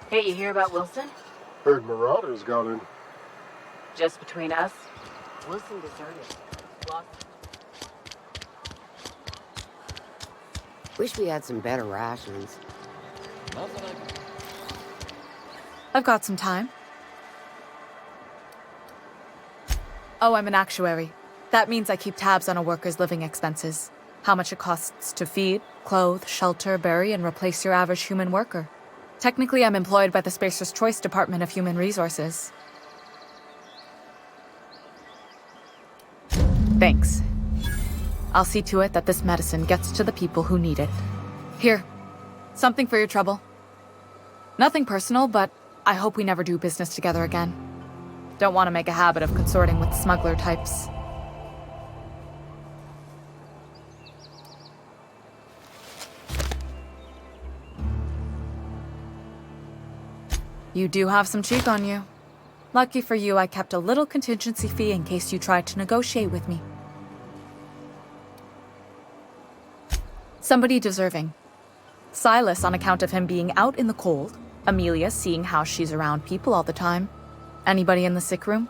Hey, you hear about Wilson? Heard Marauders got in. Just between us, Wilson deserted. Lost. Wish we had some better rations. I've got some time. Oh, I'm an actuary. That means I keep tabs on a worker's living expenses. How much it costs to feed, clothe, shelter, bury, and replace your average human worker. Technically, I'm employed by the Spacer's Choice Department of Human Resources. Thanks. I'll see to it that this medicine gets to the people who need it. Here, something for your trouble. Nothing personal, but I hope we never do business together again. Don't want to make a habit of consorting with smuggler types. You do have some cheek on you. Lucky for you, I kept a little contingency fee in case you tried to negotiate with me. Somebody deserving. Silas on account of him being out in the cold. Amelia seeing how she's around people all the time. Anybody in the sick room?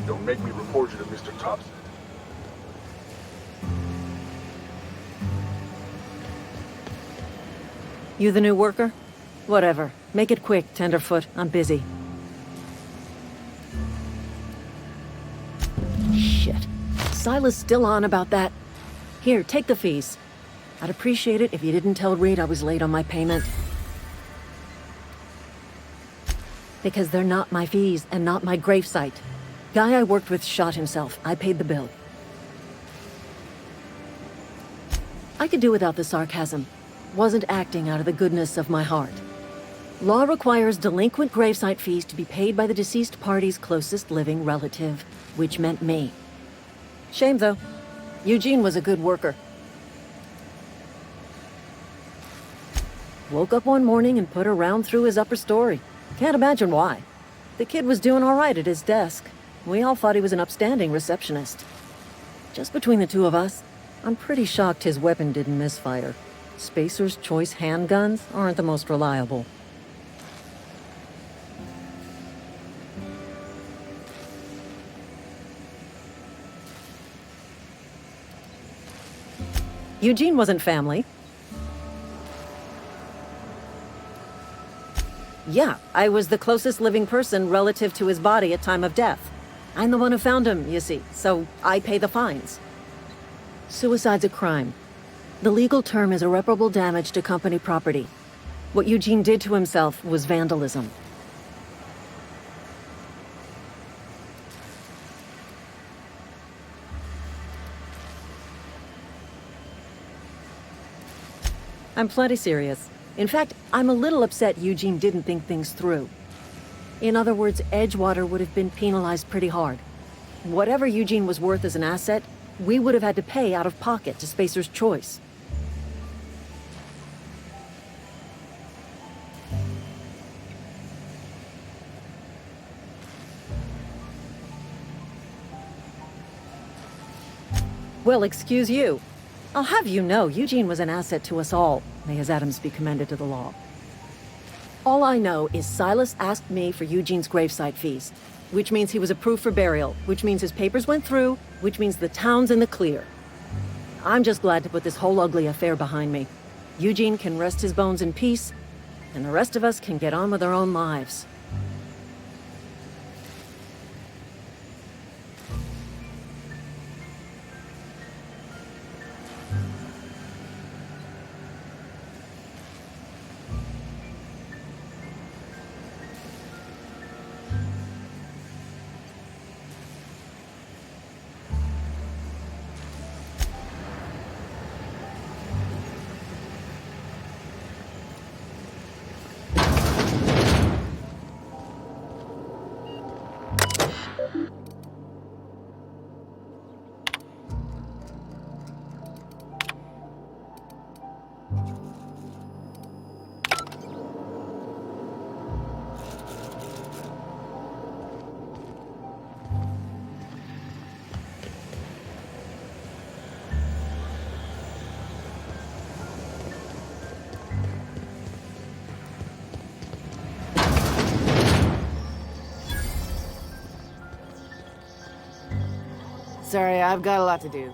Don't make me report you to Mr. Thompson. You the new worker? Whatever. Make it quick, Tenderfoot. I'm busy. Shit. Silas still on about that. Here, take the fees. I'd appreciate it if you didn't tell Reed I was late on my payment. Because they're not my fees and not my gravesite. Guy I worked with shot himself. I paid the bill. I could do without the sarcasm. Wasn't acting out of the goodness of my heart. Law requires delinquent gravesite fees to be paid by the deceased party's closest living relative, which meant me. Shame, though. Eugene was a good worker. Woke up one morning and put a round through his upper story. Can't imagine why. The kid was doing all right at his desk. We all thought he was an upstanding receptionist. Just between the two of us, I'm pretty shocked his weapon didn't misfire. Spacer's Choice handguns aren't the most reliable. Eugene wasn't family. Yeah, I was the closest living person relative to his body at time of death. I'm the one who found him, you see, so I pay the fines. Suicide's a crime. The legal term is irreparable damage to company property. What Eugene did to himself was vandalism. I'm plenty serious. In fact, I'm a little upset Eugene didn't think things through. In other words, Edgewater would have been penalized pretty hard. Whatever Eugene was worth as an asset, we would have had to pay out of pocket to Spacer's Choice. Well, excuse you. I'll have you know, Eugene was an asset to us all. May his atoms be commended to the law. All I know is Silas asked me for Eugene's gravesite fees, which means he was approved for burial, which means his papers went through, which means the town's in the clear. I'm just glad to put this whole ugly affair behind me. Eugene can rest his bones in peace, and the rest of us can get on with our own lives. Sorry, I've got a lot to do.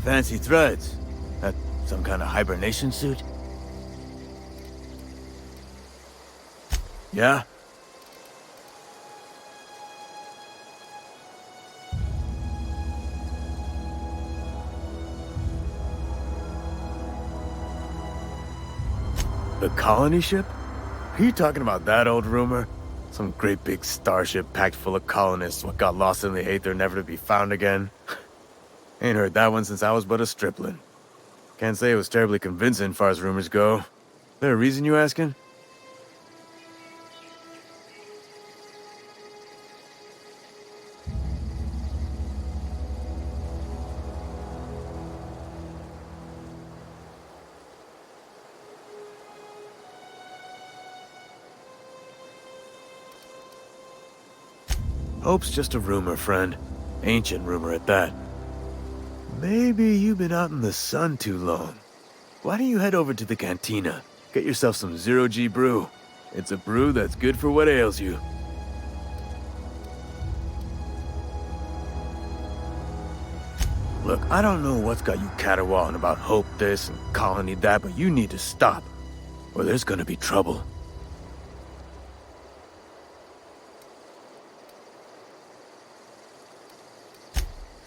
Fancy threads. That some kind of hibernation suit? Yeah? The colony ship? Are you talking about that old rumor? Some great big starship packed full of colonists what got lost in the aether never to be found again? Ain't heard that one since I was but a stripling. Can't say it was terribly convincing far as rumors go. There a reason you asking? Hope's just a rumor, friend. Ancient rumor at that. Maybe you've been out in the sun too long. Why don't you head over to the cantina? Get yourself some zero-G brew. It's a brew that's good for what ails you. Look, I don't know what's got you caterwauling about Hope this and Colony that, but you need to stop, or there's gonna be trouble.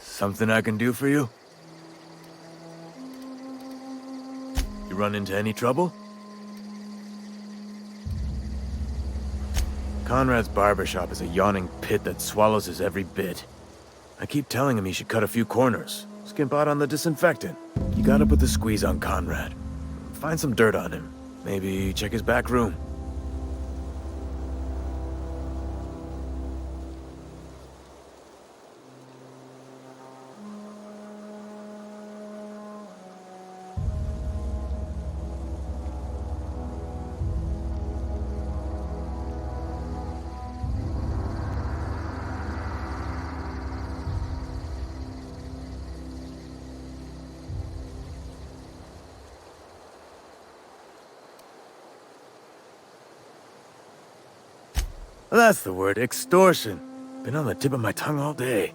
Something I can do for you? You run into any trouble? Conrad's barbershop is a yawning pit that swallows his every bit. I keep telling him he should cut a few corners, skimp out on the disinfectant. You gotta put the squeeze on Conrad. Find some dirt on him. Maybe check his back room. That's the word, extortion. Been on the tip of my tongue all day.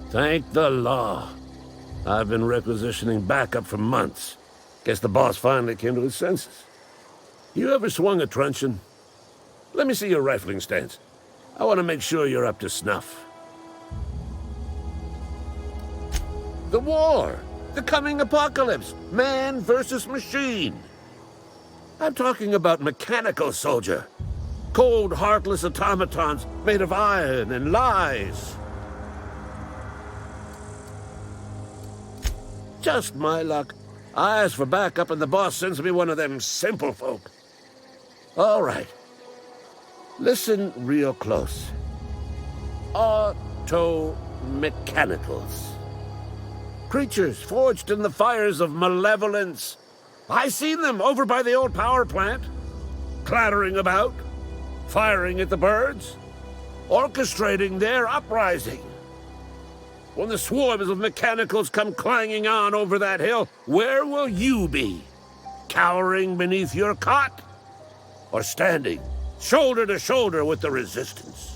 Thank the law. I've been requisitioning backup for months. Guess the boss finally came to his senses. You ever swung a truncheon? Let me see your rifling stance. I want to make sure you're up to snuff. The war! The coming apocalypse! Man versus machine! I'm talking about mechanical soldier. Cold, heartless automatons made of iron and lies. Just my luck. I ask for backup and the boss sends me one of them simple folk. All right. Listen real close. Auto-mechanicals. Creatures forged in the fires of malevolence. I seen them over by the old power plant. Clattering about. Firing at the birds. Orchestrating their uprising. When the swarms of mechanicals come clanging on over that hill, where will you be? Cowering beneath your cot? Or standing, shoulder to shoulder with the resistance?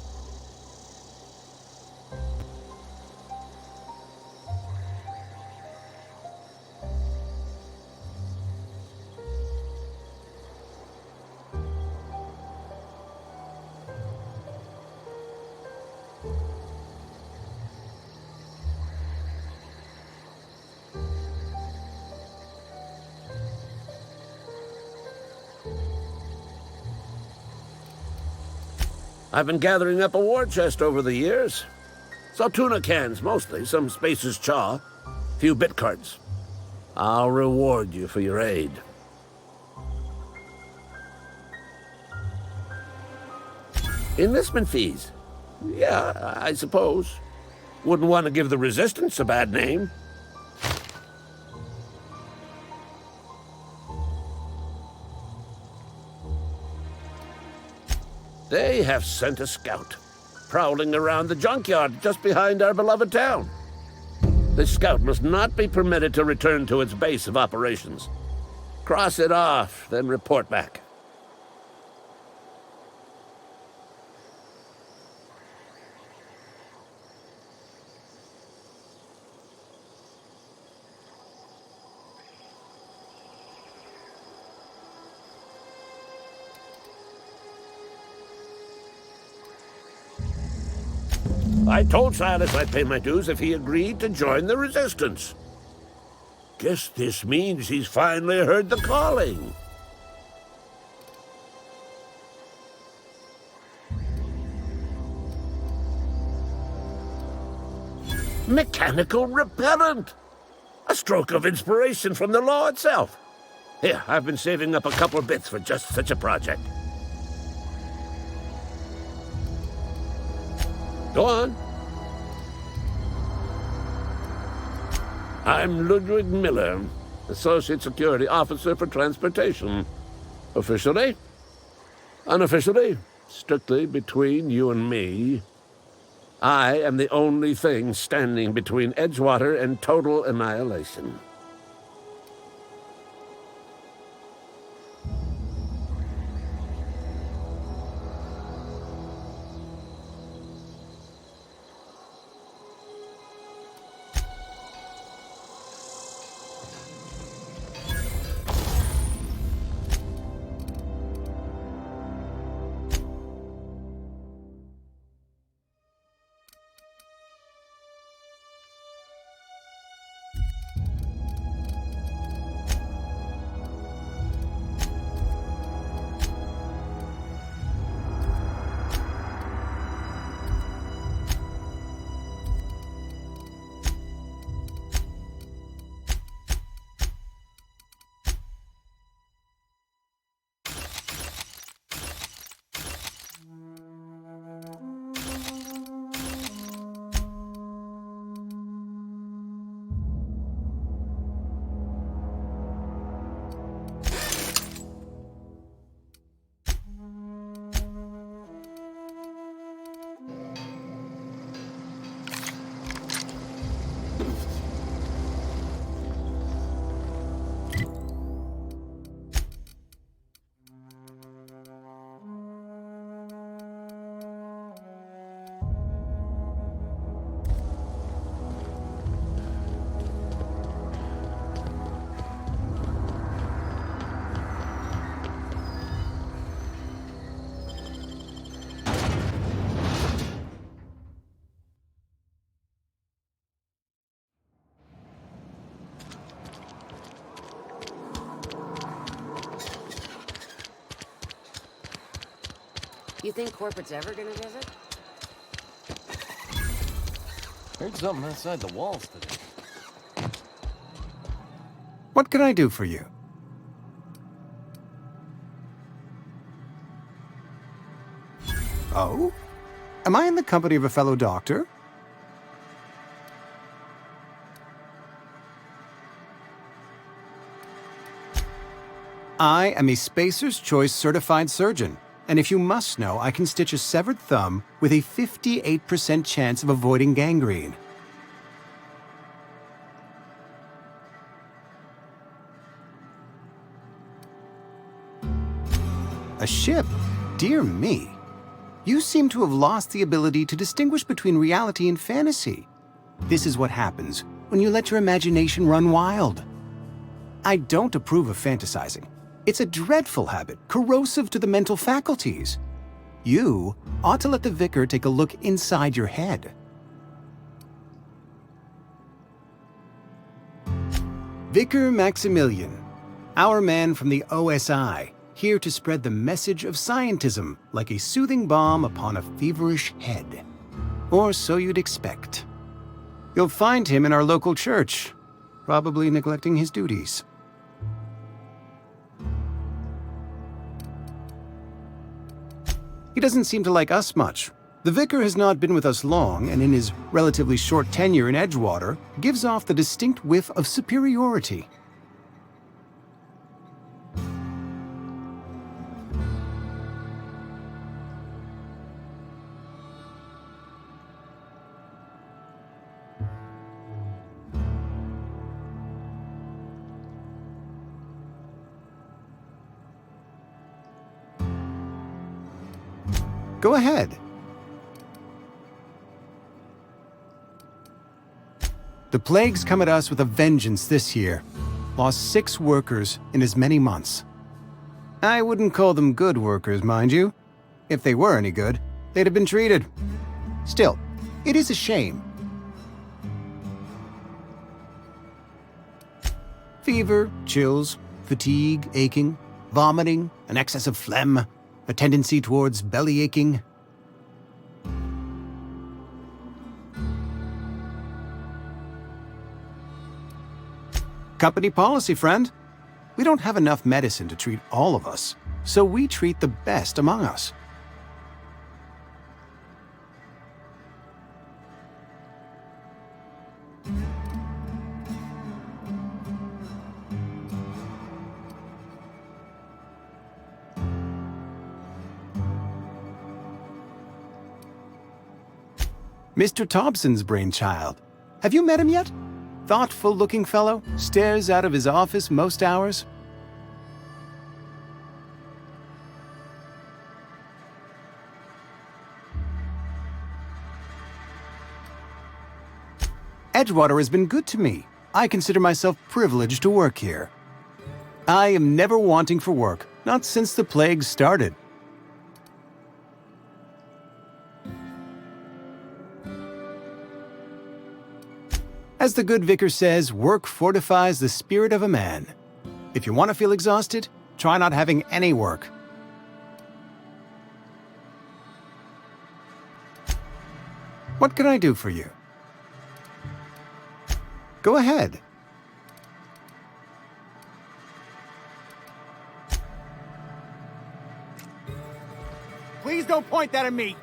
I've been gathering up a war chest over the years. Saw tuna cans, mostly, some Spacer's chaw, few bit cards. I'll reward you for your aid. Enlistment fees? Yeah, I suppose. Wouldn't want to give the Resistance a bad name. They have sent a scout, prowling around the junkyard just behind our beloved town. This scout must not be permitted to return to its base of operations. Cross it off, then report back. I told Silas I'd pay my dues if he agreed to join the Resistance. Guess this means he's finally heard the calling. Mechanical repellent! A stroke of inspiration from the law itself. Here, I've been saving up a couple bits for just such a project. Go on. I'm Ludwig Miller, Associate Security Officer for Transportation. Officially? Unofficially? Strictly between you and me. I am the only thing standing between Edgewater and total annihilation. You think corporate's ever gonna visit? Heard something outside the walls today. What can I do for you? Oh? Am I in the company of a fellow doctor? I am a Spacer's Choice certified surgeon, and if you must know, I can stitch a severed thumb with a 58% chance of avoiding gangrene. A ship? Dear me. You seem to have lost the ability to distinguish between reality and fantasy. This is what happens when you let your imagination run wild. I don't approve of fantasizing. It's a dreadful habit, corrosive to the mental faculties. You ought to let the vicar take a look inside your head. Vicar Maximilian, our man from the OSI, here to spread the message of scientism like a soothing balm upon a feverish head. Or so you'd expect. You'll find him in our local church, probably neglecting his duties. He doesn't seem to like us much. The vicar has not been with us long, and in his relatively short tenure in Edgewater, gives off the distinct whiff of superiority. Go ahead. The plague's come at us with a vengeance this year. Lost 6 workers in as many months. I wouldn't call them good workers, mind you. If they were any good, they'd have been treated. Still, it is a shame. Fever, chills, fatigue, aching, vomiting, an excess of phlegm, a tendency towards belly aching. Company policy, friend. We don't have enough medicine to treat all of us, so we treat the best among us. Mr. Thompson's brainchild. Have you met him yet? Thoughtful-looking fellow, stares out of his office most hours. Edgewater has been good to me. I consider myself privileged to work here. I am never wanting for work, not since the plague started. As the good vicar says, work fortifies the spirit of a man. If you want to feel exhausted, try not having any work. What can I do for you? Go ahead. Please don't point that at me!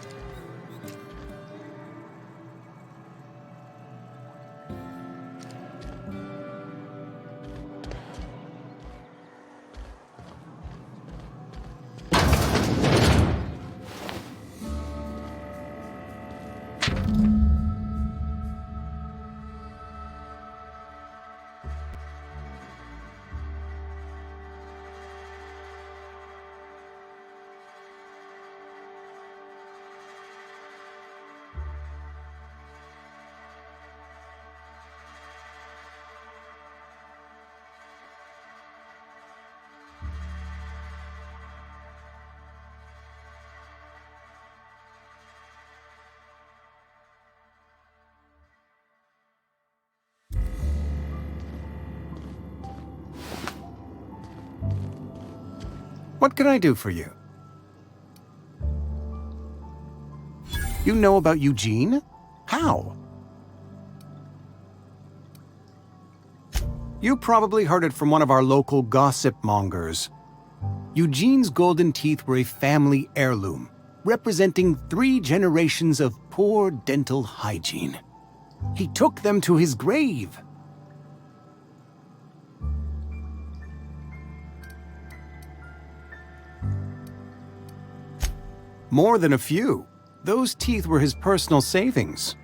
What can I do for you? You know about Eugene? How? You probably heard it from one of our local gossip mongers. Eugene's golden teeth were a family heirloom, representing 3 generations of poor dental hygiene. He took them to his grave. More than a few. Those teeth were his personal savings.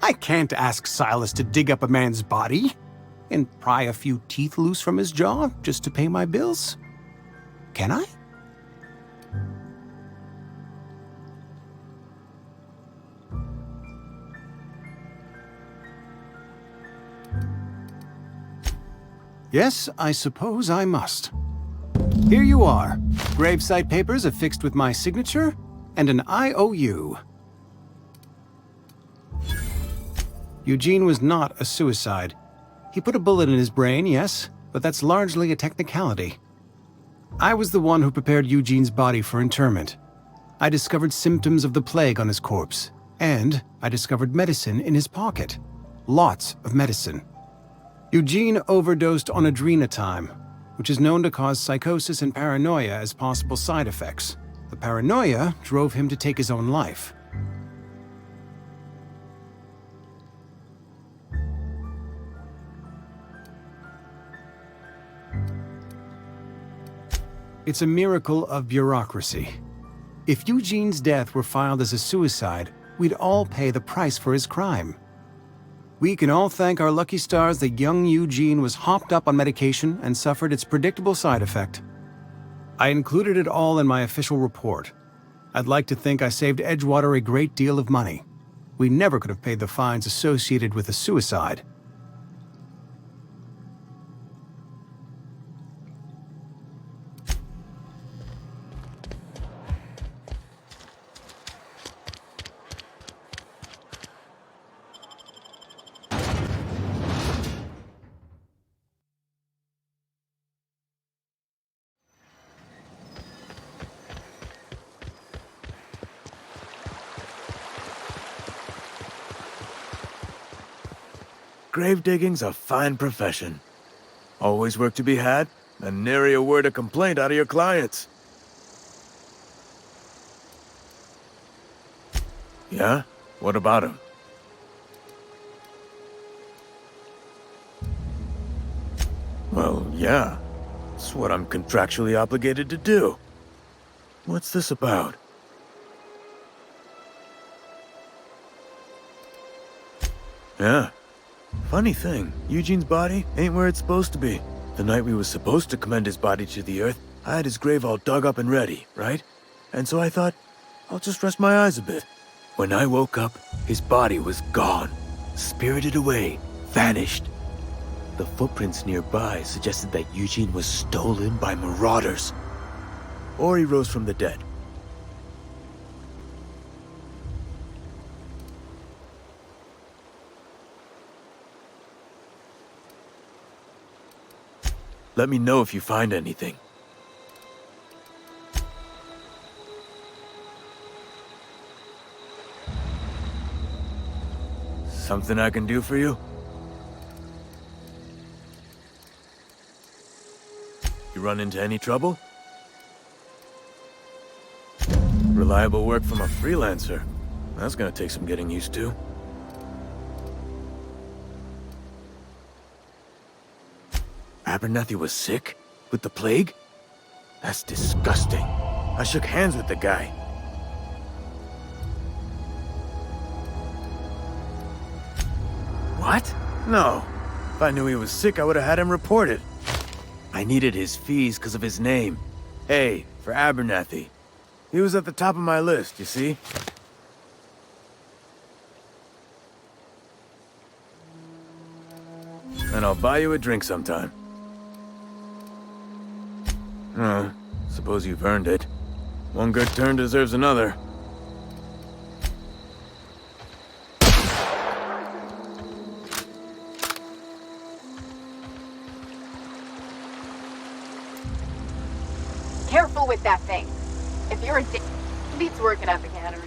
I can't ask Silas to dig up a man's body and pry a few teeth loose from his jaw just to pay my bills. Can I? Yes, I suppose I must. Here you are. Gravesite papers affixed with my signature and an IOU. Eugene was not a suicide. He put a bullet in his brain, yes, but that's largely a technicality. I was the one who prepared Eugene's body for interment. I discovered symptoms of the plague on his corpse, and I discovered medicine in his pocket. Lots of medicine. Eugene overdosed on adrenatime, which is known to cause psychosis and paranoia as possible side effects. The paranoia drove him to take his own life. It's a miracle of bureaucracy. If Eugene's death were filed as a suicide, we'd all pay the price for his crime. We can all thank our lucky stars that young Eugene was hopped up on medication and suffered its predictable side effect. I included it all in my official report. I'd like to think I saved Edgewater a great deal of money. We never could have paid the fines associated with a suicide. Grave digging's a fine profession. Always work to be had, and nary a word of complaint out of your clients. Yeah? What about him? Well, yeah. It's what I'm contractually obligated to do. What's this about? Yeah. Funny thing, Eugene's body ain't where it's supposed to be. The night we was supposed to commend his body to the earth, I had his grave all dug up and ready, right? And so I thought, I'll just rest my eyes a bit. When I woke up, his body was gone. Spirited away, vanished. The footprints nearby suggested that Eugene was stolen by marauders. Or he rose from the dead. Let me know if you find anything. Something I can do for you? You run into any trouble? Reliable work from a freelancer. That's gonna take some getting used to. Abernathy was sick? With the plague? That's disgusting. I shook hands with the guy. What? No. If I knew he was sick, I would have had him reported. I needed his fees because of his name. A, for Abernathy. He was at the top of my list, you see? And I'll buy you a drink sometime. Oh, suppose you've earned it. One good turn deserves another. Careful with that thing. If you're a dick, beats working at the cannery.